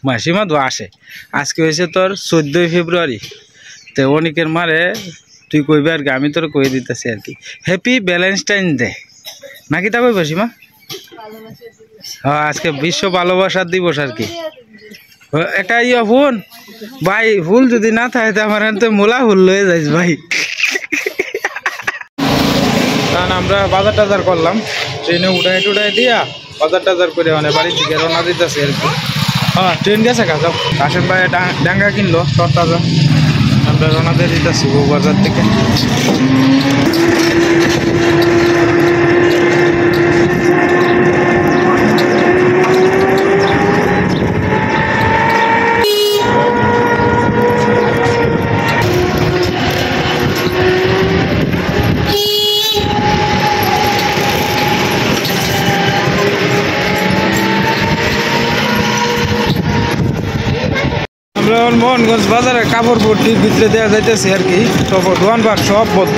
মাসিমা তো আসে আজকে হয়েছে তোর 14 ফেব্রুয়ারি তো অনেকের মারে তুই কইবি আর কি আমি তোর কই দিতেছি আর কি হ্যাপি ভ্যালেন্টাইন ডে নাকি তা কইব সীমা হ্যাঁ আজকে বিশ্ব ভালোবাসার দিবস আর কি একটা ইয়া ফোন ভাই ফুল যদি না থাকে আমার তো মোলা ফুল লয়ে যাইস ভাই কারণ আমরা বাজার টাজার করলাম ট্রেনে উঠাই টুটাই দিয়া বাজার টাজার করে মানে বাড়ি থেকে রওনা দিতেছি আর কি হ্যাঁ ট্রেন গেছে কাজ কাশেম ভাই ডাঙ্গা কিনলো তরতাজা আমরা রওনা দিয়ে দিতেছি বাজার থেকে মোহনগঞ্জ বাজারে কাপড় পট্টির ভিতরে দেওয়া যাইতেছে আর কি সব দোকানপাট সব বদ্ধ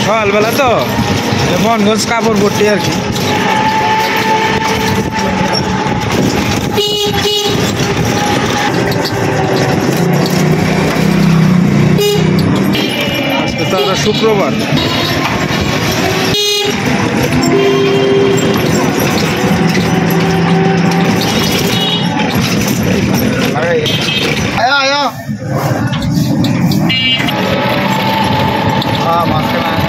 সকালবেলা তো মোহনগঞ্জ কাপড় পট্টি আর কি আজকে তো শুক্রবার Ayo, ayo. Ah, makan aja,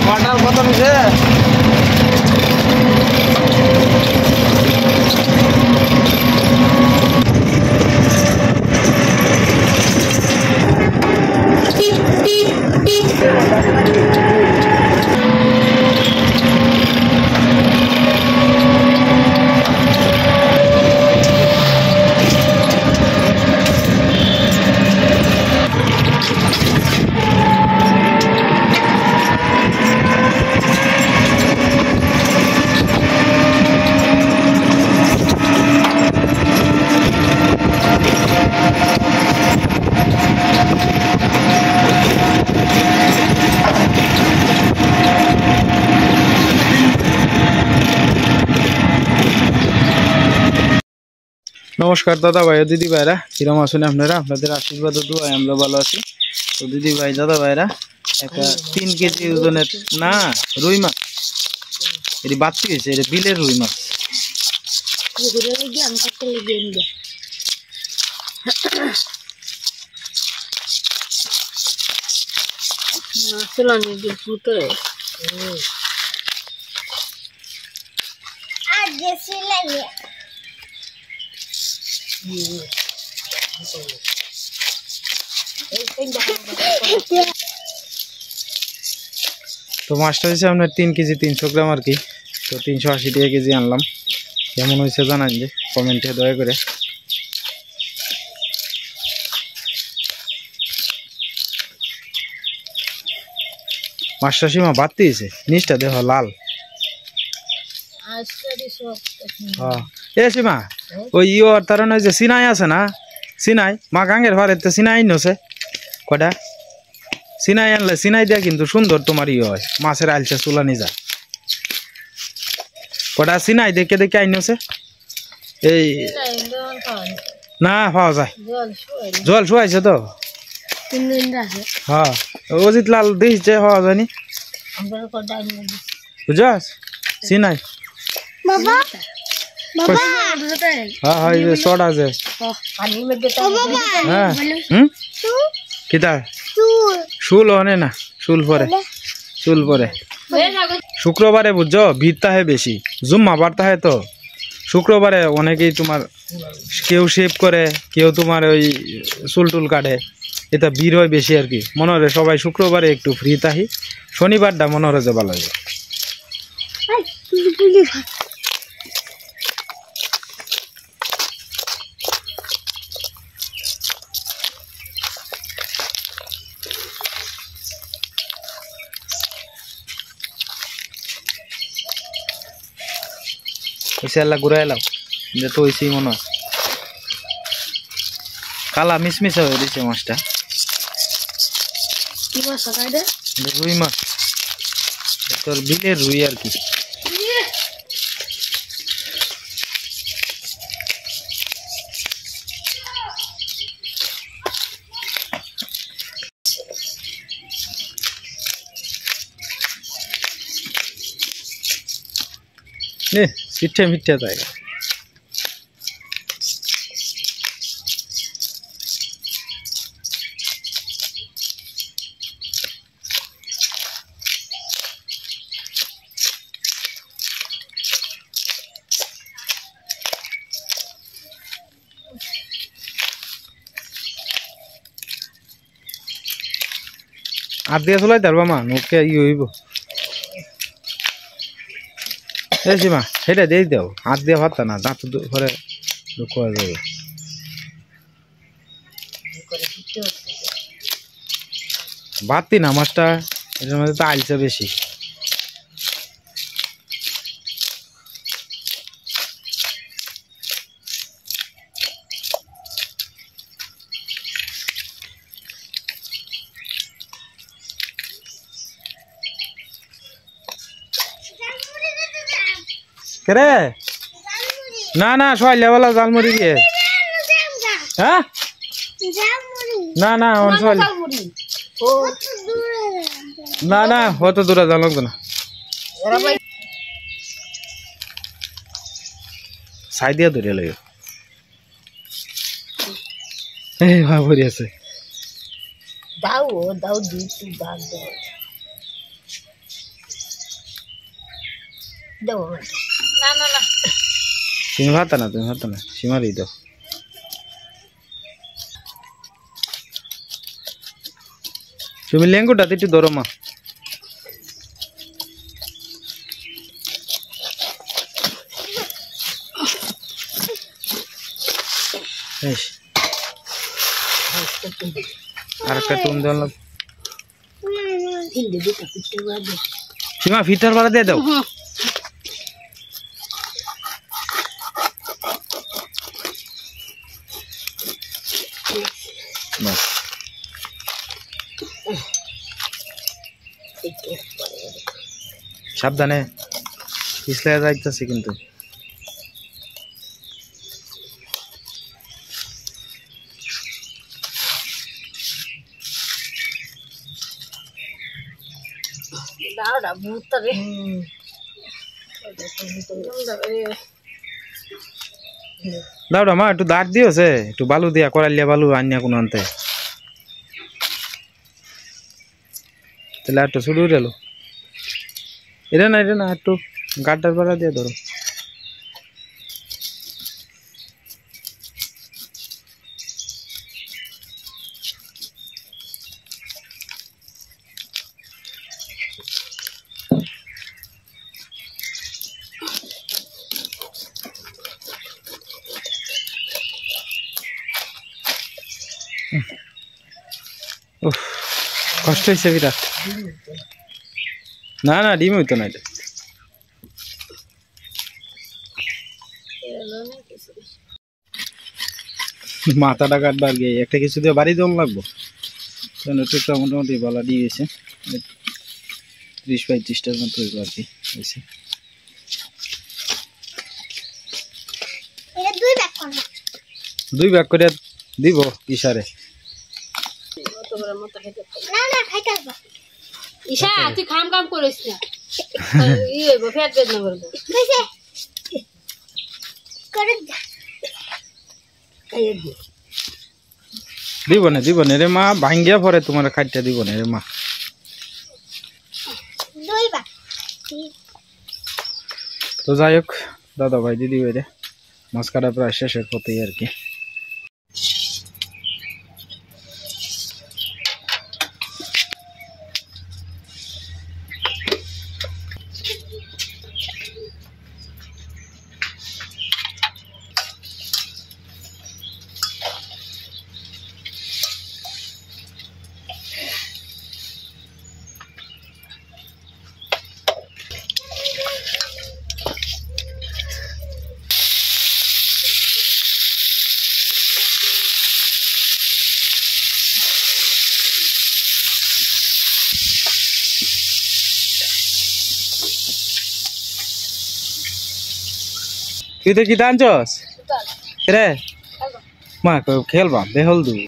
Water botol je. নমস্কার দাদা ভাই দিদি ভাইরা কিরম আছেন আপনারা আপনাদের আশীর্বাদ ও দোয়ায় আমরা ভালো আছি তো দিদি ভাই দাদা ভাইরা একটা 3 কেজি ওজনের না রুই মাছ এর বাচ্চা হয়েছে এর বিলের রুই মাছ তো মাছটা হয়েছে আপনার 3 কেজি 300 গ্রাম আর কি তো 380 টাকা কেজি আনলাম কেমন হয়েছে জানান যে কমেন্টে দয়া করে মাছটা সীমা বাড়তে হয়েছে নিচটা দেহ লাল হ্যাঁ এ সীমা ওই ইয়োর তার নয় যে সিনাই আছে না সিনাই মা গাঙ্গের ভাড়েতে সিনাই নছে কটা সিনাই আনলে সিনাই দেয়া কিন্তু সুন্দর তোমার ইয়ে হয় মাছের আলসা চুলানি যায় কটা সিনাই দেখে দেখে আইনছে এই না পাওয়া যায় জল শুয়াইছে তো হ্যাঁ অজিত লাল দিয়েছে পাওয়া যায়নি বুঝাস সিনাই হ্যাঁ হ্যাঁ এই যে শর্ট আছে হ্যাঁ কিতা শুল হনে না শুল পরে শুক্রবারে বুঝছো ভিড়টা হয় বেশি জুম্মা বাড়তা হয় তো শুক্রবারে অনেকেই তোমার কেউ শেভ করে কেউ তোমার ওই চুল টুল কাটে এটা ভিড় হয় বেশি আর কি মনে হয় সবাই শুক্রবারে একটু ফ্রি থাকি শনিবারটা মনে হয় যে ভালো লাগে ইসাল্লা ঘুরাই এলাম যে তো হইছি মনে হয় কালা মিসমিস হয়ে দিছে মাছটা কি মাছ কাটে রুই মাছ তোর বিলের রুই আর কি নে মিঠে মিঠে জায়গা আর দিয়ে চলাই তারবা মা নোকে ই হইব এই সীমা সেটা দিয়ে দাও হাত দিয়ে ভাবতা না দাঁত ঘরে খোয়া যাবে ভাবতি না মাছটা এটার মধ্যে তো আলসা বেশি রে না না শৈলাওয়ালা জালমুড়ি দিয়ে হ্যাঁ না না না না অত দূরে জাল লাগতো না সাই দিয়া ধরে লইও এই ভাবরি আছে দাও দাও দুই তিন দাও দাও না না না তুমি ভাতা না সীমা দিয়ে দাও তুমি লেঙ্গুটা একটু ধরো মা আর একটা টুন দেওয়া সীমা ফিটার ভাড়া দিয়ে দাও সাবধানে পিছলে যাইতেছে কিন্তু দাওড়া মুতরে দাওড়া মা একটু দাঁত দিয়েছে একটু বালু দিয়া করাইলিয়া বালু আনিয়া কোনো আনতে তাহলে একটু শুরু গেল এটা না একটু গাড্ডার পাড়া দিয়ে ধরো কষ্ট হয়েছে বিরাট না না ডিম হইতো না এটা মাথাটা কাটবার গিয়ে একটা কিছু দিয়ে বাড়ি দেওয়া লাগবো টুকটা মোটামুটি বলা দিয়ে গেছে 30-35টার মতো হইব আর কি হয়েছে দুই ভাগ করে দিব ইশারে ঈশা তুই কাম করিস না ই হইব ফেট বেদনা করব দিব না রে মা ভাঙ্গিয়া পরে তোমার খাইটা দিব না রে মা তো যাই হোক দাদা ভাই দিদি ভাই রে মাছ কাটা প্রায় শেষের পথেই আর কি তুই তো কি আনছস রে মা খেলবা বেহল দুই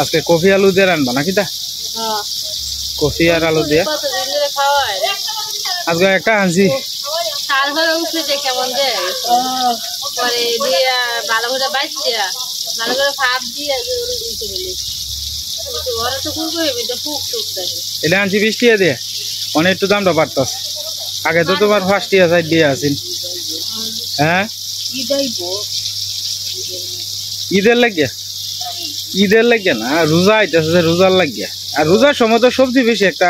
আজকে কফি আলু দিয়ে রান্না নাকি তা কফি আর আলু দিয়ে আজকে একটা আনছি তারপরে উঠেছে কেমন যে পরে দিয়ে ভালো করে বাঁচছিয়া ভালো করে ভাপ দিয়ে উঠে গেলি ওরা তো খুব ফুক টুক থাকে এটা আনছি 20 টাকা দিয়ে অনেক একটু দামটা বাড়তাছে আগে তো তোমার 5 টাকা সাইড দিয়ে আসিন হ্যাঁ ঈদের লাগিয়া না রোজা আইতেছে রোজার লাগিয়া আর রোজার সময় তো সবজি বেশি একটা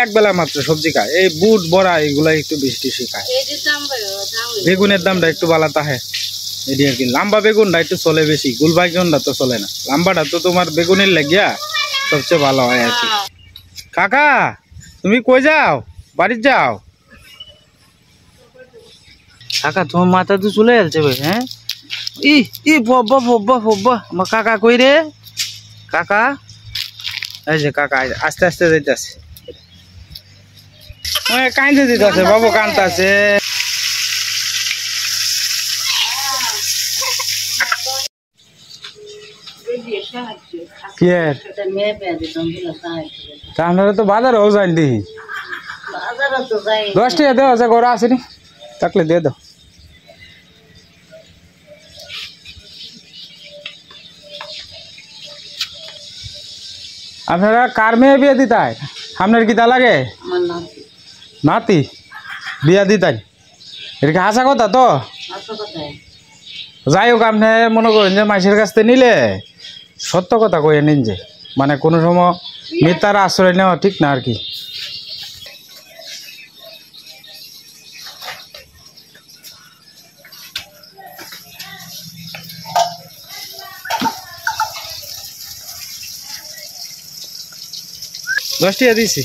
এক বেলা মাত্র সবজি খায় এই বুট বড়া এগুলা একটু বেশি খায় বেগুনের দামটা একটু বালা তাহে এটি আর কি লাম্বা বেগুনটা একটু চলে বেশি গুল বেগুনটা তো চলে না লাম্বাটা তো তোমার বেগুনের লাগিয়া সবচেয়ে ভালো হয় আর কি কাকা তুমি কই যাও বাড়ি যাও কাকা তোমার মাথা তো চলে যাচ্ছে ভাই হ্যাঁ ই বব্বা আমার কাকা কই রে কাকা এই যে কাকা আস্তে আস্তে যাইতেছে কাইন্দে দিতেছে বাবু কান্দতেছে আপনারা তো বাজারেও যাই দেখি 10 টাকা দেওয়া আছে ঘরে আসেনি থাকলে দিয়ে দাও আপনারা কার মেয়ে বিয়ে দিতাই আপনার কিতা লাগে নাতি বিয়া দিতাই এটা কি হাসা কথা তো যাই হোক আপনি মনে করেন যে মাইসের কাছ থেকে নিলে সত্য কথা কয়ে নিন যে মানে কোনো সময় মিথ্যার আশ্রয় নেওয়া ঠিক না আর কি দশ টাকা দিছি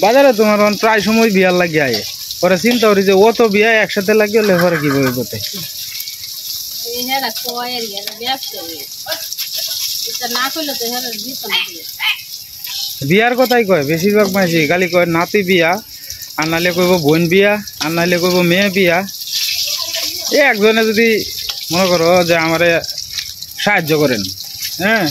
বাজারে তোমার প্রায় সময় বিয়ার লাগিয়ে আয়ে পরে চিন্তা করি যে ও তো বিয়া একসাথে লাগিয়ে হলে পরে কি বই বলতে বিয়ার কথাই কয় বেশিরভাগ মাইছি খালি কয় নাতি বিয়া আর নাহলে কইব বোন বিয়া আর নাহলে কইব মেয়ে বিয়া এই একজনে যদি মনে করো যে আমারে সাহায্য করেন হ্যাঁ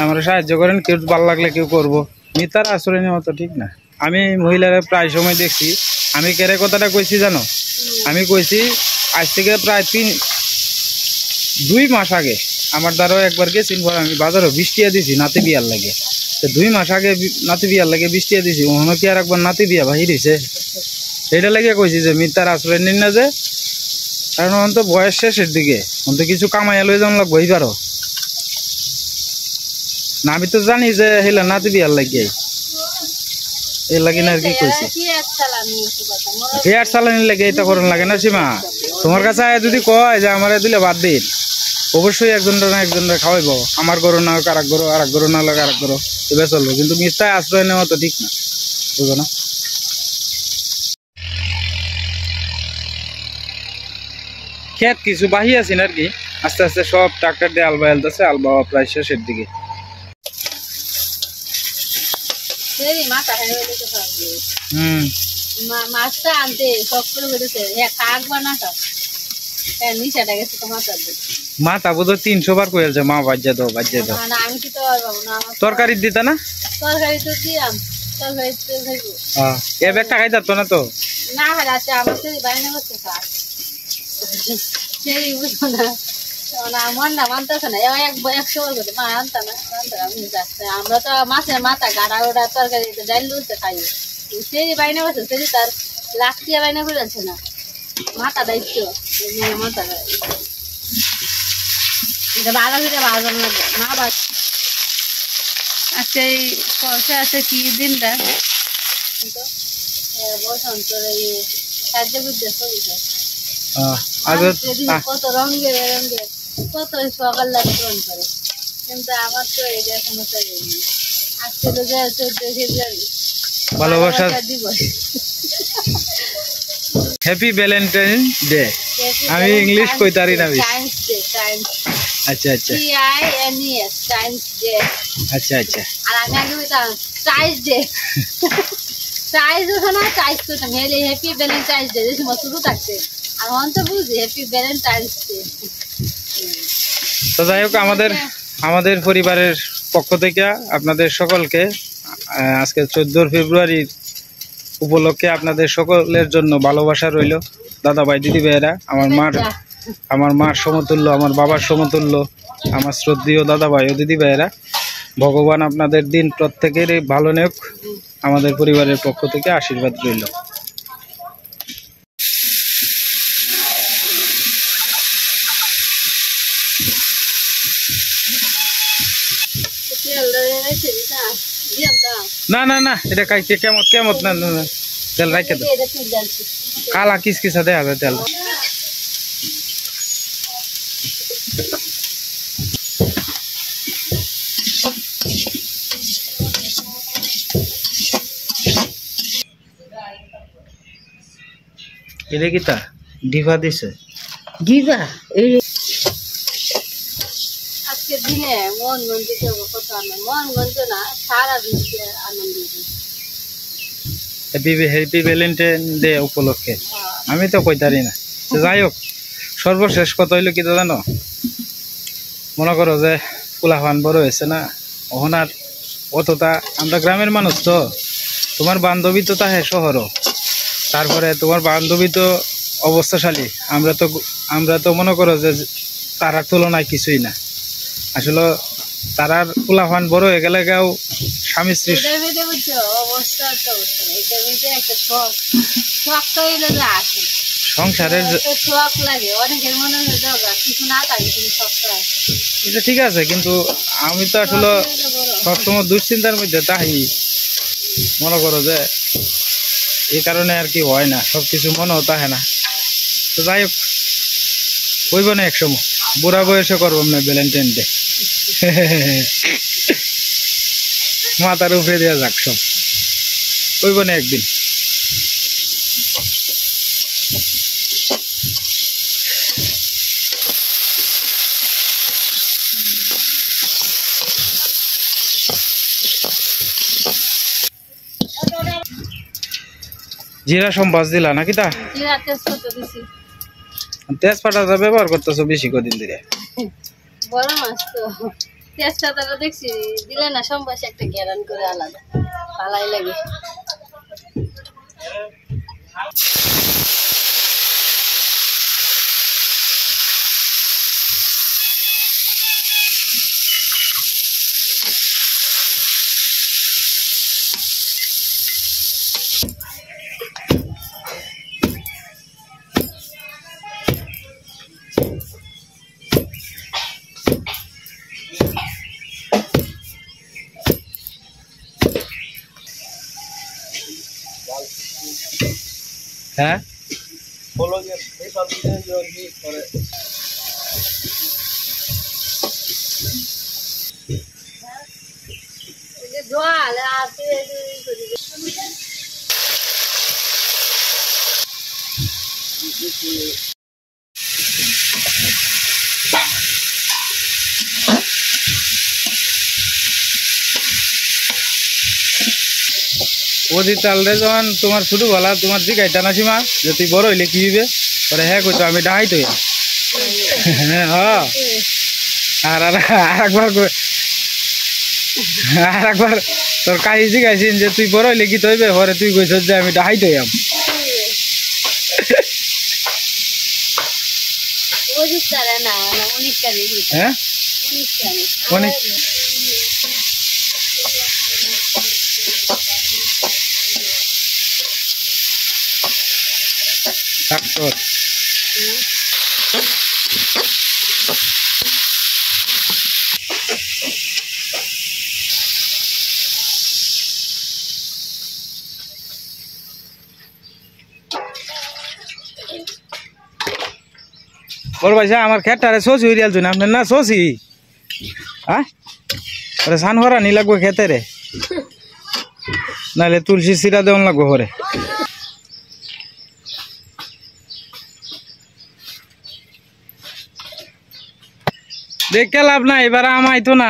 আমরা সাহায্য করেন কেউ ভালো লাগলে কেউ করবো মিথ্যার আশ্রয় নেওয়া তো ঠিক না আমি মহিলারা প্রায় সময় দেখছি আমি কেরে কথাটা কইছি জানো আমি কইছি আজ থেকে প্রায় 2 মাস আগে আমার দ্বারাও একবার গেছি আমি বাজারে 20 টাকা দিছি নাতি বিয়ার লাগে তো 2 মাস আগে নাতি বিয়ার লাগে 20 টাকা দিছি ওখানে কি আর একবার নাতি বিয়া বাহির হয়েছে এটা লাগে কইছি যে মিথ্যার আশ্রয় নিন না যে কারণ অন্ত বয়স শেষের দিকে অন্ত কিছু কামাইয়া লই যাওয়া লাগবো এইবারও না আমি তো জানি যে হেলা নাতি বিয়ার লাগিয়ে এই লাগে না আর কি কইছি বিয়ার চালানি লাগে এটা করেন লাগে না সীমা তোমার কাছে যদি কয় যে আমার দিলে বাদ দিন অবশ্যই একজনের না একজনের খাওয়াইবো আমার গরু না হোক আরেক গরু আরেক গরু না হোক আরেক গরু এবার চলবো কিন্তু মিথ্যায় আশ্রয় নেওয়া তো ঠিক না বুঝো না ক্ষেত কিছু বাহি আছেন আর কি আস্তে আস্তে সব ট্রাক্টর দিয়ে আলবা হেলতেছে আলবা প্রায় শেষের দিকে মাছটা আনতে সব করে বেরোতে কাক বানাটা নিচাটা গেছে তো মাথা বোধ 300 বার কইছে মা বাজ্যা দাও আমি কি তো পারবো না তরকারি দিতা না তরকারি তো দিয়াম তরকারি তো খাইবো এ ব্যাগটা খাই যাতো না তো না রাতে আমার সেই বাইরে বসে খায় সেই বুঝো না না মন না মানতেছে না একশো করে মা আনতা না আমি যাচ্ছে আমরা তো মাছের মাথা গাড়া ওটা তরকারি ডাইল লুতে খাই সেই বাইরে বসে সেই তার লাকড়িয়া বাইরে করে আছে না মাথা দায়িত্ব মাথা এটা ভালো করে ভাজা লাগবে না বাস আজকে পয়সা আছে কি দিনটা বসন্ত সাহায্য করতে কত রঙের রঙের কত সকাল লাগে করে কিন্তু আমার তো এটা সমস্যা আজকে তো 14 ফেব্রুয়ারি ভালোবাসা দিবস হ্যাপি ভ্যালেন্টাইন ডে। আমি ইংলিশ কইতারি না বেশি। টাইমস ডে, টাইমস আচ্ছা আচ্ছা TINES টাইমস ডে। আচ্ছা আচ্ছা আর আমি আগে কইতাম টাইস ডে। টাইস ওঠে না, টাইস কইতাম হেলে হ্যাপি ভ্যালেন্টাইন্স ডে যে সময় শুরু থাকছে। আর অন তো বুঝি হ্যাপি ভ্যালেন্টাইন্স ডে। তো যাই হোক আমাদের পরিবারের পক্ষ থেকে আপনাদের সকলকে আজকে 14 ফেব্রুয়ারি উপলক্ষে আপনাদের সকলের জন্য ভালোবাসা রইল। দাদা ভাই দিদি ভাইয়েরা, আমার মার সমতুল্য, আমার বাবার সমতুল্য, আমার শ্রদ্ধেয় দাদা ভাই ও দিদি ভাইয়েরা, ভগবান আপনাদের দিন প্রত্যেকেরই ভালো নেক, আমাদের পরিবারের পক্ষ থেকে আশীর্বাদ রইল। না না না, এটা খাইতে কেমন কেমন না না, তেল রাখে তো কালা কিসকিসা দেখা যায় তেল। এটা কি তা ডিভা দিছে গিভা এই আজকে দিনে মন গঞ্জ কত আনন্দ, মন গঞ্জ না সারা বিশ্বে আনন্দ। হ্যাপি ভ্যালেন্টাইন ডে উপলক্ষে আমি তো কইতারি না। যাই হোক, সর্বশেষ কথা হইলো কি জানো, মনে করো যে কুলাহান বড় হয়েছে না, ওখান আর অতটা আমরা গ্রামের মানুষ তো, তোমার বান্ধবী তো তাহে শহরও, তারপরে তোমার বান্ধবী তো অবস্থাশালী, আমরা তো মনে করো যে তারার তুলনায় কিছুই না। আসলে তারার কুলাহান বড় হয়ে গেলে গাও স্বামী স্ত্রী সংসারের এটা ঠিক আছে, কিন্তু আমি তো আসলে সবসময় দুশ্চিন্তার মধ্যে তাই মনে করো যে এই কারণে আর কি হয় না, সবকিছু মনেও তাহে না। তো যাই হোক, হইব না একসময়, বুড়া বয়সে করবো না ভ্যালেন্টাইন ডে। মাথার উপরে দেওয়া যাক সব, হইব না একদিন। জিরা সম্বাস দিলা নাকি তা? তেজপাতা ব্যবহার করতেছো বেশি কদিন ধরে? বড় মাছ তো তেজপাতাটা দেখছি দিলে না সম্বাস একটা গ্যারান করে আলাদা ভালাই লাগে। হ্যাঁ জল ওদি চালরে যখন তোমার ছোট বেলা তোমার জিগাইতা না সীমা যে তুই বড় হইলে কি হইবে, ওরে হ্যাঁ কইতো আমি ডাহাই তো হ্যাঁ আর একবার তোর কাহি জিগাইছিন যে তুই বড় হইলে কি তৈবে, পরে তুই কইছ যে আমি ডাহাই তো হ্যাঁ অনেক ডাক্তার বল ভাই আমার খেটারে সোসি হইয়াল না আপনার না সোসি হ্যাঁ সান হরা নি লাগবে খেতে রে, নাহলে তুলসী সিরা দেওয়ান লাগবো হরে। দেখে লাভ নাই, এবার আমাইতো না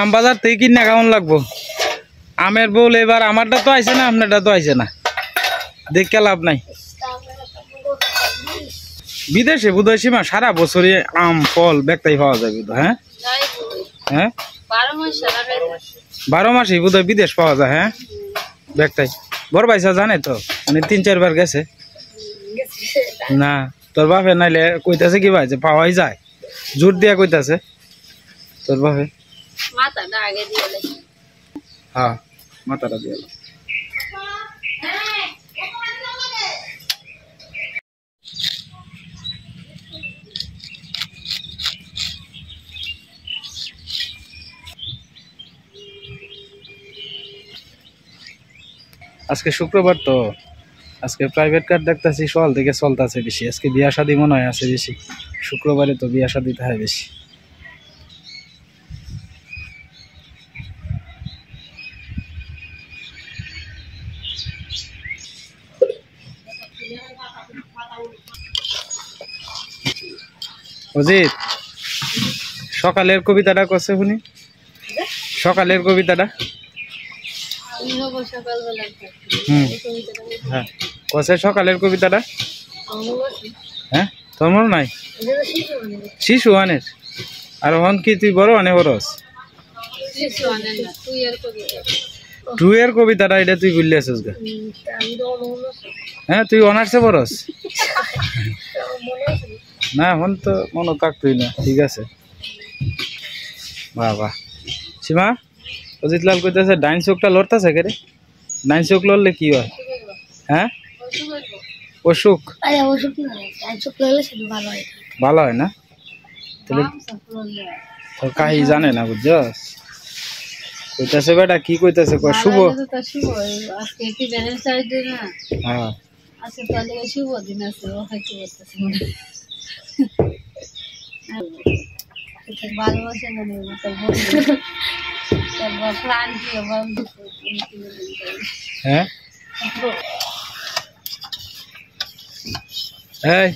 আম বাজার থেকে কিনা কেমন লাগবো। আমের বল এবার আমারটা তো আইছে না, আপনারটা তো আইছে না, দেখে লাভ নাই। বিদেশে বোধহয় সীমা সারা বছরই আম ফল বেকটাই পাওয়া যায় বোধ। হ্যাঁ হ্যাঁ 12 মাসে বোধহয় বিদেশ পাওয়া যায়। হ্যাঁ বেকটাই বড় পয়সা জানে তো, মানে 3-4 বার গেছে না। তোর বাপে নাইলে কইতাছে কি ভাই যে পাওয়াই যায়, জোর দিয়া কইতাছে তোর বাপে। হ্যাঁ মাথাটা দিয়ে আজকে শুক্রবার তো, আজকে প্রাইভেট কার দেখতেছি সকাল থেকে চলতেছে বেশি। আজকে বিয়া শাদী মনে হয় আছে বেশি, শুক্রবারে তো বিয়া শাদী হয় বেশি। অজিত সকালের কবিতাটা করছে শুনি, সকালের কবিতাটা। হ্যাঁ কষে সকালের কবিতাটা। হ্যাঁ তোর মনে নাই? শিশু আনের আর হন কি তুই বড় আনে বরস? টু এর কবিতাটা এটা তুই বললি আসিস গা? হ্যাঁ তুই অনার্সে বরস না, হন তো মনে থাকতুই না। ঠিক আছে বাহ বাহ। সীমা অজিত লাল কইতেছে ডাইন চোখটা লড়তেছে কে রে? ডাইন চোখ লড়লে কি হয়? হ্যাঁ অসুখ, ভালো হয় না? তাহলে তোর কাহি জানে না বুঝছস? কইতাছে বেটা কি কইতাছে কয় শুভ। হ্যাঁ শুভ দিন আছে ভালোবাসে না হ্যাঁ। এই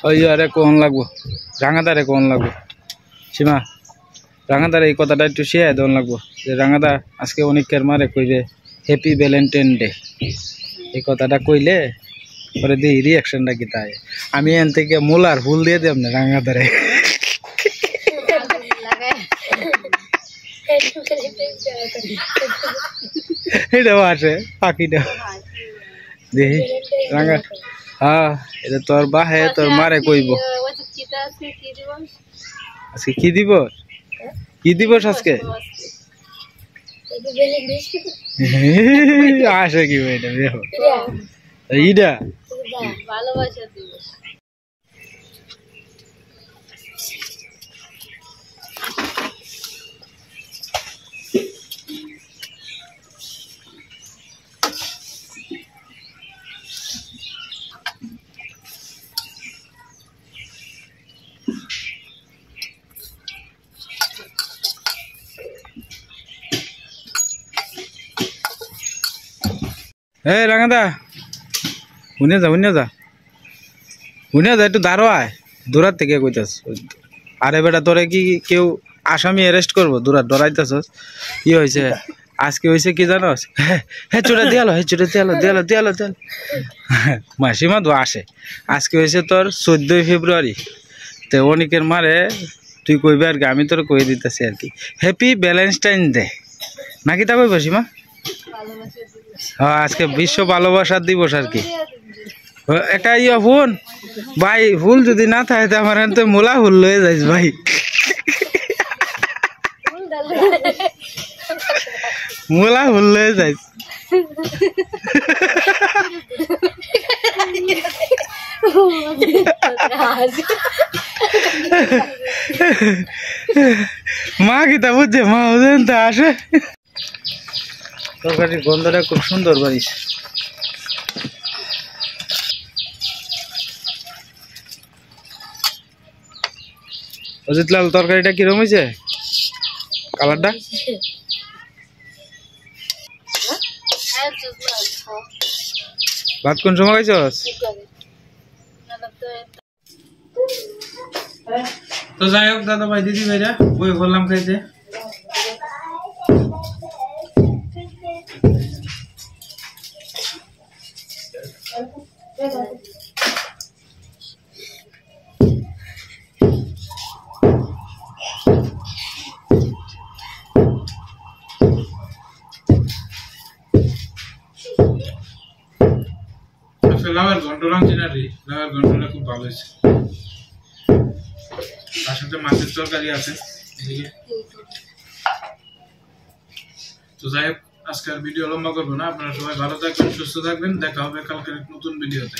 ওই আরে কোন লাগবো, রাঙাদারে কোন লাগবো। সীমা রাঙাদারে এই কথাটা একটু শেয়ার দেওয়ান লাগবো যে রাঙাদা আজকে অনেকের মারে কইবে হ্যাপি ভ্যালেন্টাইন ডে। এই কথাটা কইলে পরে দিই রিয়াকশনটা কি তাই। আমি এন থেকে মূলার ফুল দিয়ে দেব না রাঙাদারে। এটাও আসে পাখিটা দেখি রাঙা। হ্যাঁ এটা তোর বাহে তোর মারে কইব আজকে কি দিবস, কি দিবস আজকে আসে কি এটা দেখো ইডা ভালোবাসা দিবস। এই রাঙাদা শুনে যা একটু দাঁড়ো আয়, দূরার থেকে কইতাস। আরে বেটা তোরে কি কেউ আসামি অ্যারেস্ট করবো? দূরার ডরাইতাস। কি হয়েছে আজকে? হয়েছে কি জানোস? হ্যাঁ চোটা দিয়ালো, হ্যাঁ চোটা দিয়ালো। মাসিমা তো আসে। আজকে হয়েছে তোর 14 ফেব্রুয়ারি। তো অনেকের মারে তুই কইবে আর কি, আমি তোর কই দিতেছি আর কি হ্যাপি ভ্যালেন্টাইন ডে নাকি তা কইব সীমা? হ্যাঁ আজকে বিশ্ব ভালোবাসার দিবস আর কি। একটা ইয়া ফোন ভাই, ফুল যদি না থাকে আমার তো মোলা ফুল লয়ে যাইস ভাই। মোলা ফুল লয়ে যাইস। মা কিতা বুঝছে, মা বুঝেন তো আসে। তরকারির গন্ধটা খুব সুন্দর বাড়িস। অজিত লাল তরকারিটা কিরম হয়েছে কালারটা? ভাত কোন সময় খাইছস? তো যাই হোক দাদা ভাই দিদি ভাইরা বই বললাম খাইতে লাউয়ের ঘন্ট রাঁধছি না রে লাউয়ের ঘন্টটা খুব ভালো হয়েছে তার সাথে মাছের তরকারি আছে এদিকে তো যাই হোক আজকের ভিডিও লম্বা করবো না আপনারা সবাই ভালো থাকবেন সুস্থ থাকবেন দেখা হবে কালকের নতুন ভিডিওতে